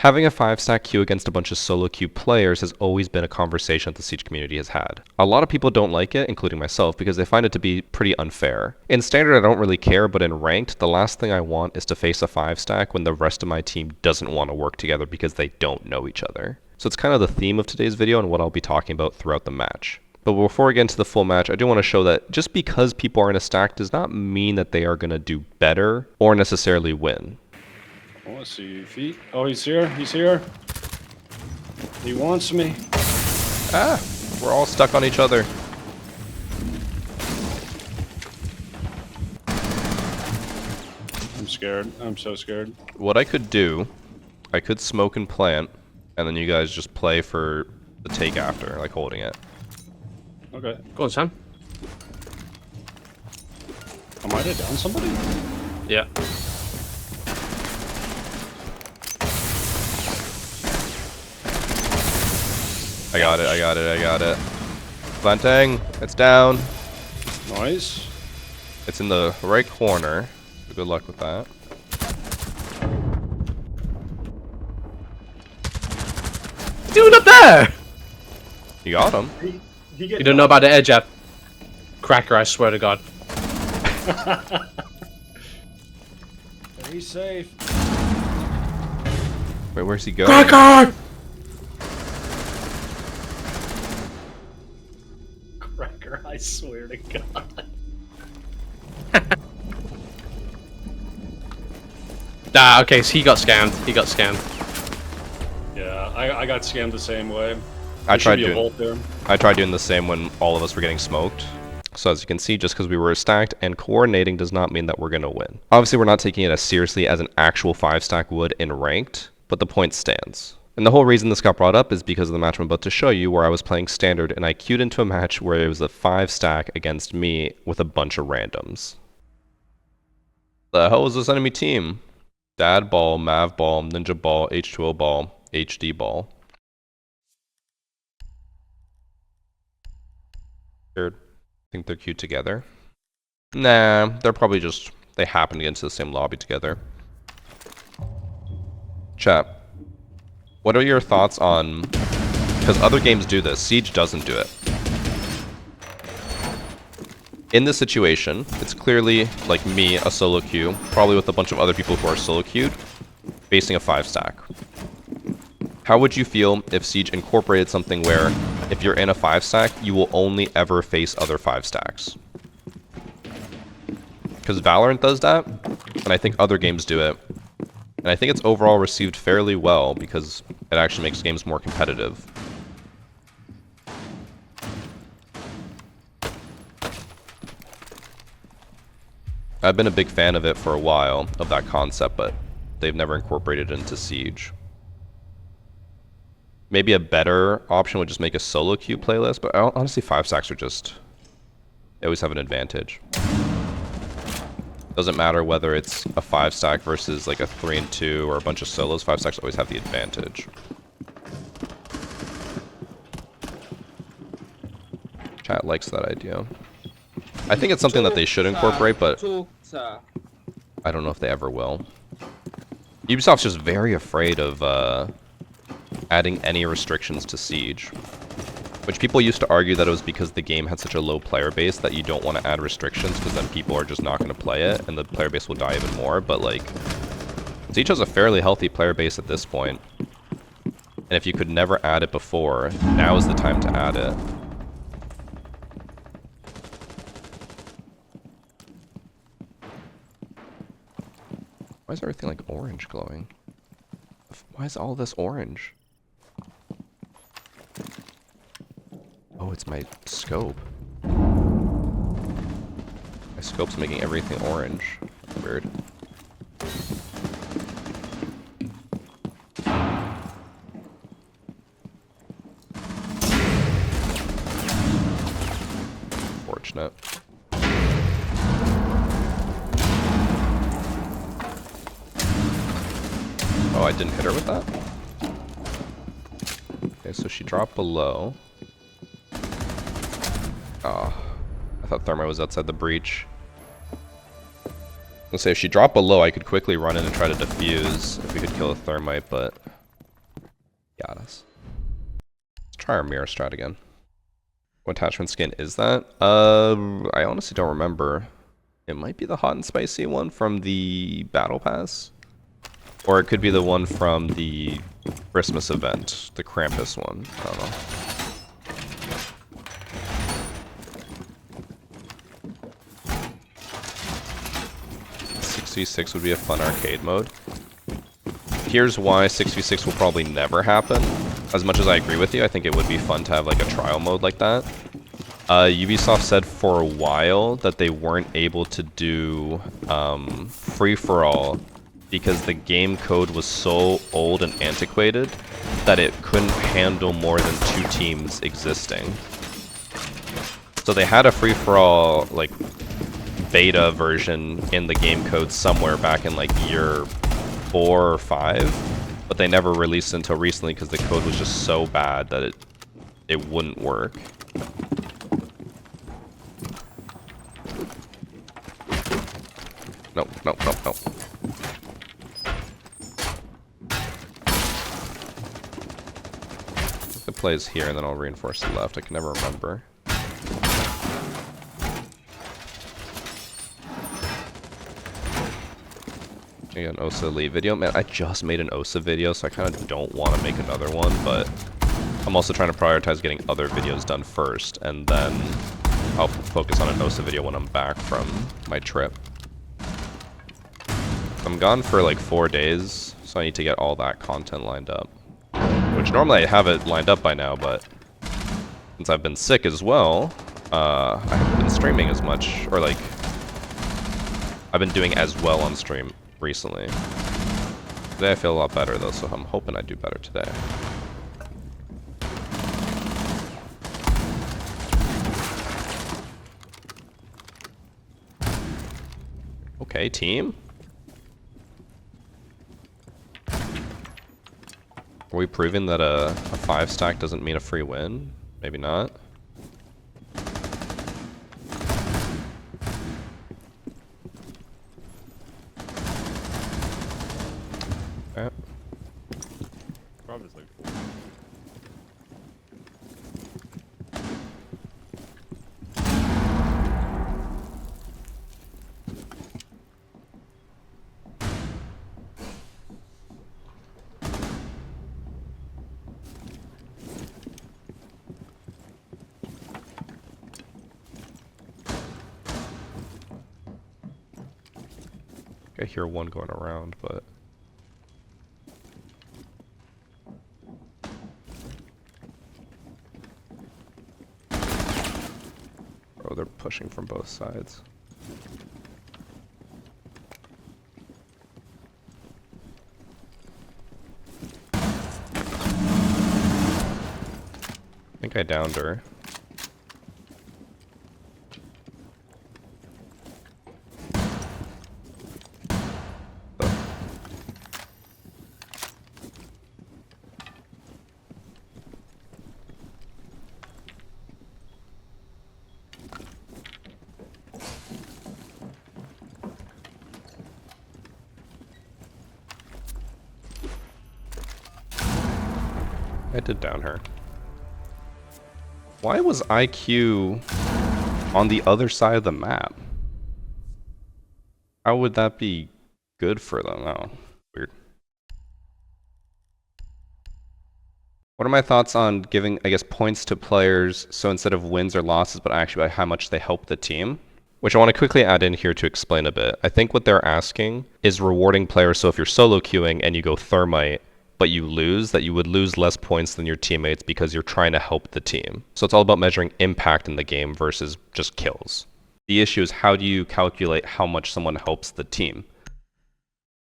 Having a 5-stack queue against a bunch of solo queue players has always been a conversation that the Siege community has had. A lot of people don't like it, including myself, because they find it to be pretty unfair. In Standard I don't really care, but in Ranked, the last thing I want is to face a 5-stack when the rest of my team doesn't want to work together because they don't know each other. So it's kind of the theme of today's video and what I'll be talking about throughout the match. But before we get into the full match, I do want to show that just because people are in a stack does not mean that they are going to do better or necessarily win. I want to see your feet. Oh, he's here. He's here. He wants me. Ah, we're all stuck on each other. I'm scared. I'm so scared. What I could do, I could smoke and plant, and then you guys just play for the take after, like holding it. Okay. Go on, Sam. I might have down somebody. Yeah. I got it, I got it, I got it. Planting, it's down. Nice. It's in the right corner. So good luck with that. Dude, up there! You got him. You don't know about the edge yet. Cracker, I swear to God. He's safe. Wait, where's he going? Cracker! Cracker, I swear to God. Ah, okay, so he got scammed. He got scammed. Yeah, I got scammed the same way. I tried doing the same when all of us were getting smoked. So as you can see, just because we were stacked and coordinating does not mean that we're going to win. Obviously, we're not taking it as seriously as an actual 5-stack would in Ranked, but the point stands. And the whole reason this got brought up is because of the match I'm about to show you where I was playing Standard and I queued into a match where it was a 5-stack against me with a bunch of randoms. The hell is this enemy team? Dad ball, Mav ball, Ninja ball, H2O ball, HD ball. I think they're queued together. Nah, they're probably just, they happen to get into the same lobby together. Chat, what are your thoughts on, because other games do this, Siege doesn't do it. In this situation, it's clearly, like me, a solo queue, probably with a bunch of other people who are solo queued, facing a 5-stack. How would you feel if Siege incorporated something where, if you're in a 5-stack, you will only ever face other 5-stacks? Because Valorant does that, and I think other games do it. And I think it's overall received fairly well because it actually makes games more competitive. I've been a big fan of it for a while, of that concept, but they've never incorporated it into Siege. Maybe a better option would just make a solo queue playlist, but honestly 5-stacks are just, they always have an advantage. Doesn't matter whether it's a 5-stack versus like a 3 and 2 or a bunch of solos, 5-stacks always have the advantage. Chat likes that idea. I think it's something that they should incorporate, but I don't know if they ever will. Ubisoft's just very afraid of adding any restrictions to Siege. Which people used to argue that it was because the game had such a low player base that you don't want to add restrictions because then people are just not going to play it and the player base will die even more. But like, Siege has a fairly healthy player base at this point. And if you could never add it before, now is the time to add it. Why is everything like orange glowing? Why is all this orange? Oh, it's my scope. My scope's making everything orange. Weird. Fortunate. Oh, I didn't hit her with that? Okay, so she dropped below. Oh, I thought Thermite was outside the breach. Let's say if she dropped below, I could quickly run in and try to defuse if we could kill a Thermite, but Got us. Let's try our mirror strat again. What attachment skin is that? I honestly don't remember. It might be the hot and spicy one from the battle pass. Or it could be the one from the Christmas event, the Krampus one. I don't know. 6v6 would be a fun arcade mode. Here's why 6v6 will probably never happen. As much as I agree with you, I think it would be fun to have like a trial mode like that. Ubisoft said for a while that they weren't able to do free-for-all because the game code was so old and antiquated that it couldn't handle more than 2 teams existing. So they had a free-for-all like beta version in the game code somewhere back in like year 4 or 5, but they never released it until recently because the code was just so bad that it wouldn't work. No. The play's here, and then I'll reinforce the left. I can never remember. An OSA Elite video. Man, I just made an OSA video, so I kind of don't want to make another one, but I'm also trying to prioritize getting other videos done first, and then I'll focus on an OSA video when I'm back from my trip. I'm gone for like 4 days, so I need to get all that content lined up. Which normally I have it lined up by now, but since I've been sick as well, I haven't been streaming as much, or like, I've been doing as well on stream recently. Today I feel a lot better though, so I'm hoping I do better today. Okay, team. Are we proving that a 5 stack doesn't mean a free win? Maybe not. Okay. Probably like 4. I hear one going around, but oh, they're pushing from both sides. I think I downed her. I did down her. Why was IQ on the other side of the map? How would that be good for them? Oh, weird. What are my thoughts on giving, I guess, points to players, so instead of wins or losses, but actually by how much they help the team? Which I want to quickly add in here to explain a bit. I think what they're asking is rewarding players, so if you're solo queuing and you go Thermite, but you lose, that you would lose less points than your teammates because you're trying to help the team. So it's all about measuring impact in the game versus just kills. The issue is, how do you calculate how much someone helps the team?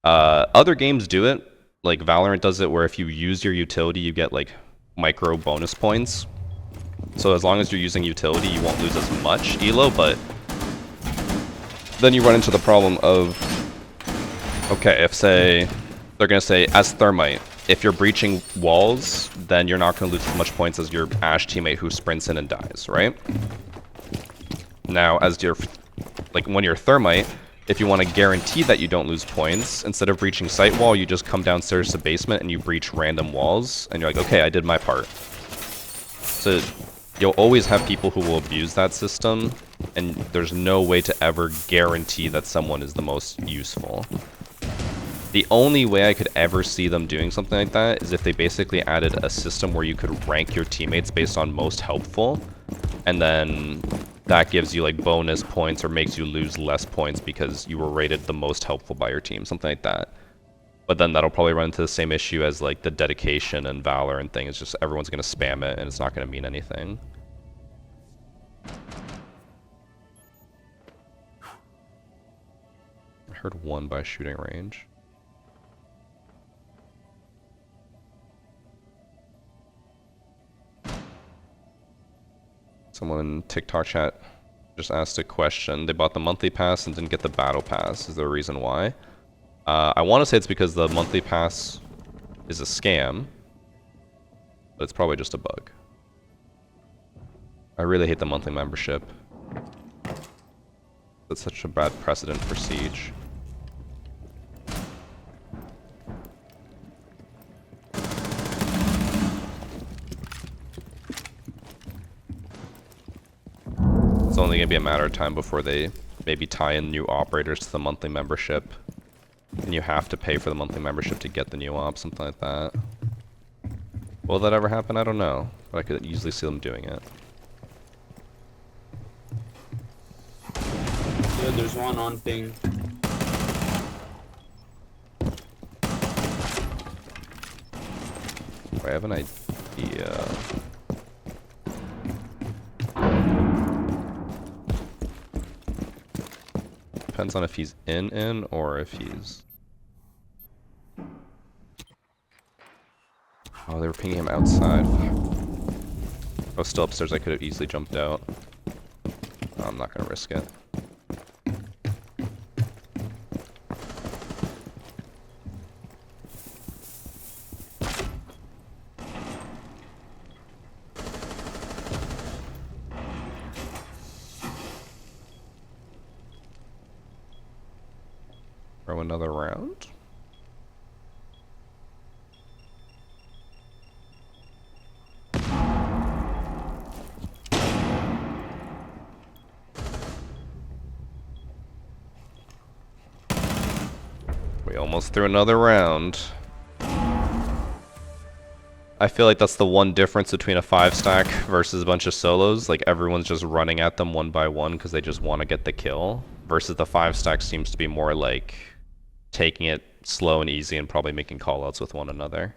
Other games do it, like Valorant does it, where if you use your utility, you get like micro bonus points. So as long as you're using utility, you won't lose as much elo, but then you run into the problem of, okay, if say, they're gonna say, as Thermite, if you're breaching walls, then you're not going to lose as much points as your Ash teammate who sprints in and dies, right? Now, as you're, like, when you're Thermite, if you want to guarantee that you don't lose points, instead of breaching site wall, you just come downstairs to basement and you breach random walls, and you're like, okay, I did my part. So you'll always have people who will abuse that system, and there's no way to ever guarantee that someone is the most useful. The only way I could ever see them doing something like that is if they basically added a system where you could rank your teammates based on most helpful, and then that gives you like bonus points or makes you lose less points because you were rated the most helpful by your team, something like that. But then that'll probably run into the same issue as like the dedication and valor and thing. It's just everyone's gonna spam it and it's not gonna mean anything. I heard one by shooting range. Someone in TikTok chat just asked a question. They bought the monthly pass and didn't get the battle pass. Is there a reason why? I want to say it's because the monthly pass is a scam, but it's probably just a bug. I really hate the monthly membership. That's such a bad precedent for Siege. It's only going to be a matter of time before they maybe tie in new operators to the monthly membership. And you have to pay for the monthly membership to get the new op, something like that. Will that ever happen? I don't know. But I could easily see them doing it. Yeah, there's one on ping. I have an idea. Depends on if he's in or if he's... Oh, they were pinging him outside. I was still upstairs, I could have easily jumped out. No, I'm not gonna risk it. Throw another round. We almost threw another round. I feel like that's the one difference between a 5-stack versus a bunch of solos. Like everyone's just running at them one by one because they just want to get the kill. Versus the 5-stack seems to be more like taking it slow and easy and probably making callouts with one another.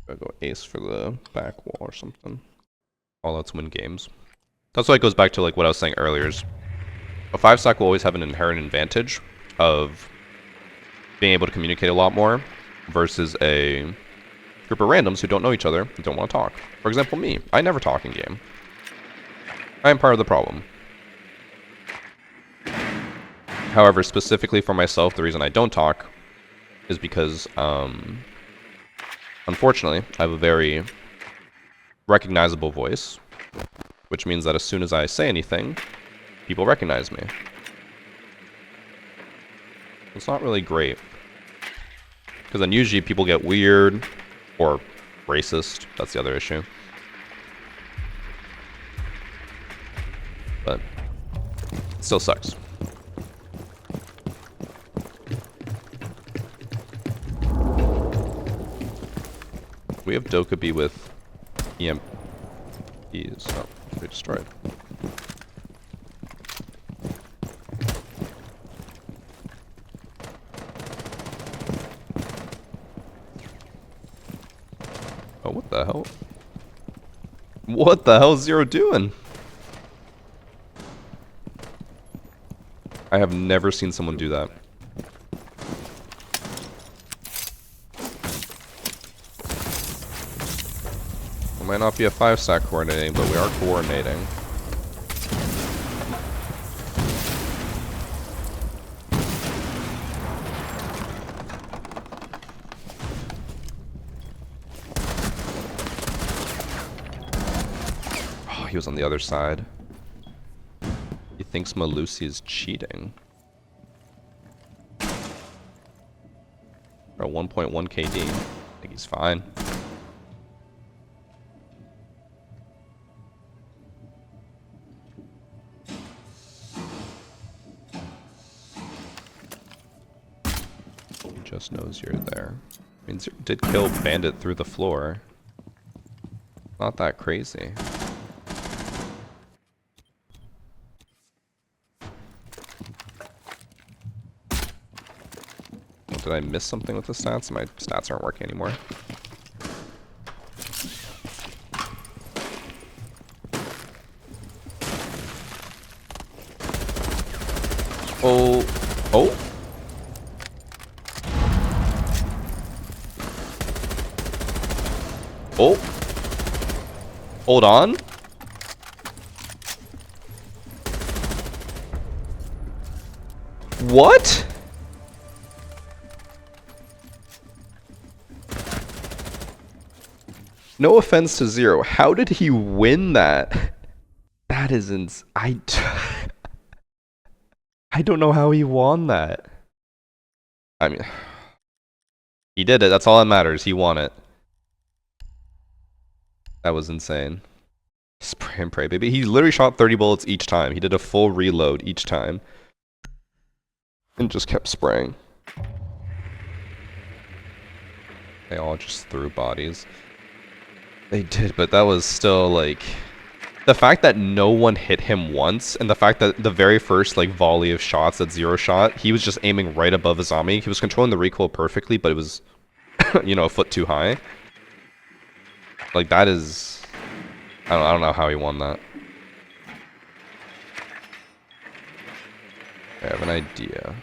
I'll go ace for the back wall or something. Callouts win games. That's why it goes back to like what I was saying earlier. Is a 5-stack will always have an inherent advantage of being able to communicate a lot more versus a group of randoms who don't know each other and don't want to talk. For example, me. I never talk in game. I am part of the problem. However, specifically for myself, the reason I don't talk is because, unfortunately, I have a very recognizable voice, which means that as soon as I say anything, people recognize me. It's not really great. Because then usually people get weird or racist. That's the other issue. But it still sucks. We have Dokkaebi with EMPs. Oh, they destroyed. Oh, what the hell? What the hell is Zero doing? I have never seen someone do that. It might not be a 5-stack coordinating, but we are coordinating. He was on the other side. He thinks Malusi is cheating. Or 1.1 KD. I think he's fine. He just knows you're there. Means you did kill Bandit through the floor. Not that crazy. Did I miss something with the stats? My stats aren't working anymore. Oh. Oh. Oh. Hold on. What? No offense to Zero. How did he win that? That is I don't know how he won that. I mean, he did it. That's all that matters. He won it. That was insane. Spray and pray, baby. He literally shot 30 bullets each time. He did a full reload each time. And just kept spraying. They all just threw bodies. They did, but that was still like... The fact that no one hit him once, and the fact that the very first like volley of shots that Zero shot, he was just aiming right above a zombie. He was controlling the recoil perfectly, but it was, you know, a foot too high. Like that is... I don't know how he won that. I have an idea.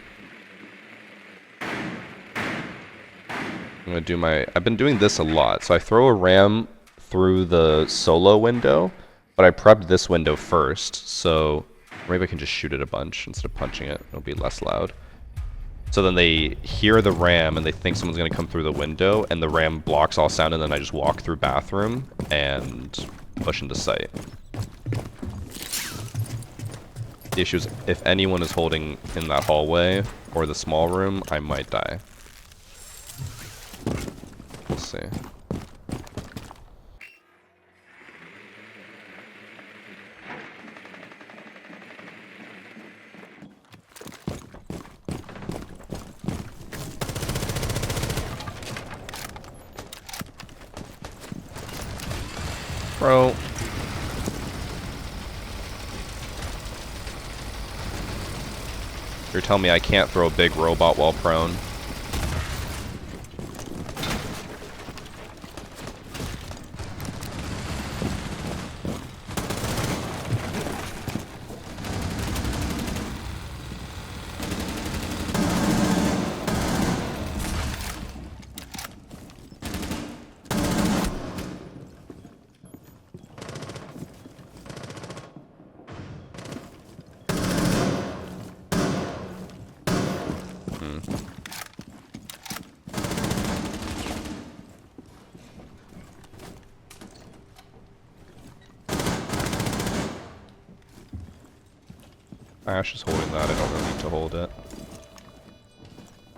I'm gonna do my... I've been doing this a lot. So I throw a ram through the solo window, but I prepped this window first, so maybe I can just shoot it a bunch instead of punching it. It'll be less loud. So then they hear the ram and they think someone's gonna come through the window, and the ram blocks all sound, and then I just walk through bathroom and push into sight. The issue is if anyone is holding in that hallway or the small room, I might die. We'll see. Bro. You're telling me I can't throw a big robot while prone? Ash is holding that, I don't really need to hold it.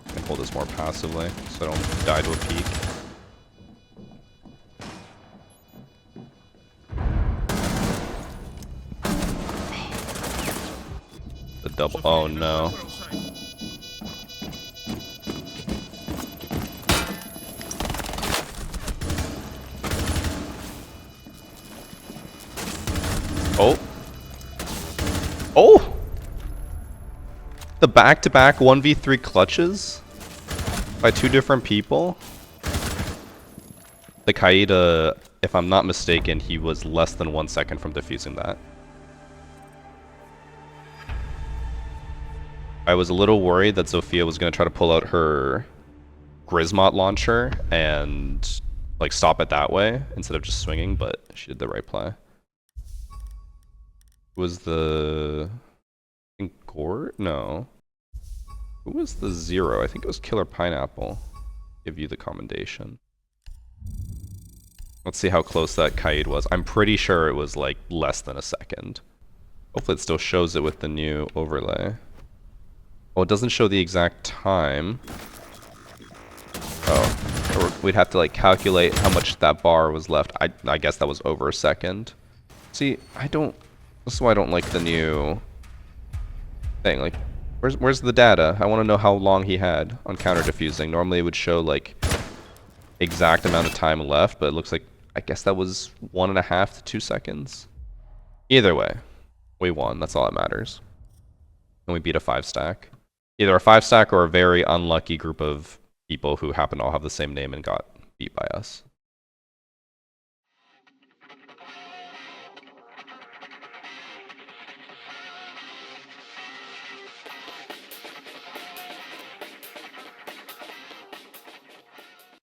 I can hold this more passively, so I don't die to a peak. The double, oh no. Oh! Oh! The back-to-back 1v3 clutches by two different people. The Kaida, if I'm not mistaken, he was less than 1 second from defusing that. I was a little worried that Zofia was going to try to pull out her Grismot launcher and like stop it that way instead of just swinging, but she did the right play. Was the... I think Gore? No. Who was the Zero? I think it was Killer Pineapple. Give you the commendation. Let's see how close that Kaid was. I'm pretty sure it was like less than a second. Hopefully it still shows it with the new overlay. Well, it doesn't show the exact time. Oh, we'd have to like calculate how much that bar was left. I guess that was over a second. See, this is why I don't like the new thing. Like, where's the data? I want to know how long he had on counter diffusing. Normally it would show like exact amount of time left, but it looks like, I guess that was 1.5 to 2 seconds. Either way, we won. That's all that matters. And we beat a 5-stack. Either a 5-stack or a very unlucky group of people who happen to all have the same name and got beat by us.